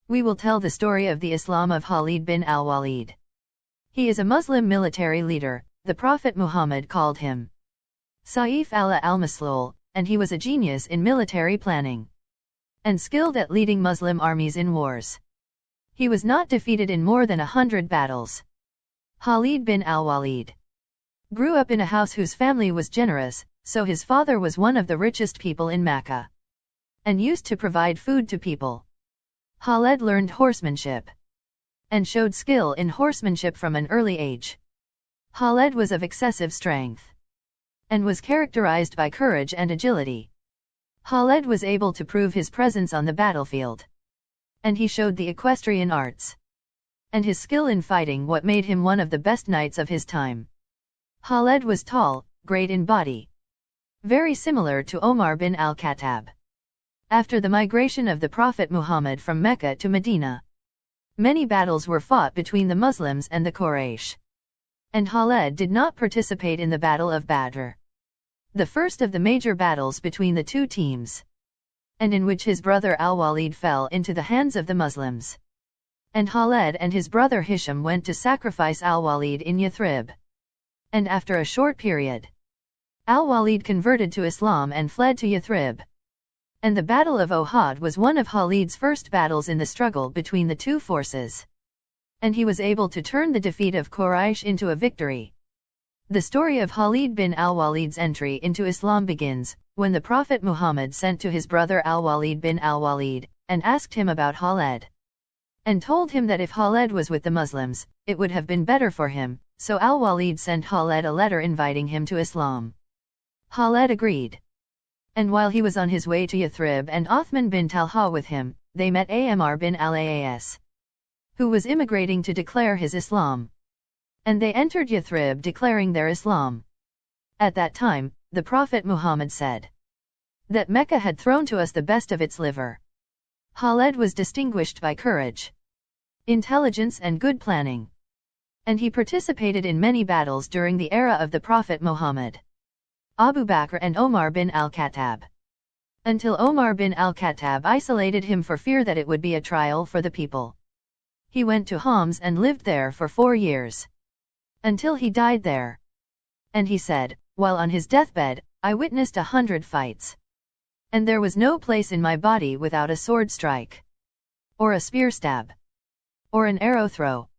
We will tell the story of the Islam of Khalid bin Al-Walid. He is a Muslim military leader. The Prophet Muhammad called him saif almasloul, and he was a genius in military planning and skilled at leading Muslim armies in wars. He was not defeated in more than 100 battles. Khalid bin Al-Walid grew up in a house whose family was generous, so his father was one of the richest people in Mecca and used to provide food to people. Khaled learned horsemanship and showed skill in horsemanship from an early age. Khaled was of excessive strength and was characterized by courage and agility. Khaled was able to prove his presence on the battlefield, and he showed the equestrian arts and his skill in fighting what made him one of the best knights of his time. Khaled was tall, great in body, very similar to Omar bin Al-Khattab. After the migration of the Prophet Muhammad from Mecca to Medina, many battles were fought between the Muslims and the Quraysh, and Khaled did not participate in the Battle of Badr, the first of the major battles between the two teams, and in which his brother Al-Walid fell into the hands of the Muslims. And Khaled and his brother Hisham went to sacrifice Al-Walid in Yathrib. And after a short period, Al-Walid converted to Islam and fled to Yathrib. And the Battle of Uhud was one of Khalid's first battles in the struggle between the two forces, and he was able to turn the defeat of Quraysh into a victory. The story of Khalid bin Al-Walid's entry into Islam begins when the Prophet Muhammad sent to his brother Al-Walid bin Al-Walid and asked him about Khaled, and told him that if Khaled was with the Muslims, it would have been better for him, so Al-Walid sent Khaled a letter inviting him to Islam. Khaled agreed. And while he was on his way to Yathrib and Uthman bin Talha with him, they met Omar bin Al-As, who was immigrating to declare his Islam. And they entered Yathrib declaring their Islam. At that time, the Prophet Muhammad said that Mecca had thrown to us the best of its liver. Khaled was distinguished by courage, intelligence and good planning, and he participated in many battles during the era of the Prophet Muhammad, Abu Bakr and Omar bin Al-Khattab, until Omar bin Al-Khattab isolated him for fear that it would be a trial for the people. He went to Homs and lived there for 4 years, until he died there. And he said, while on his deathbed, I witnessed 100 fights, and there was no place in my body without a sword strike, or a spear stab, or an arrow throw.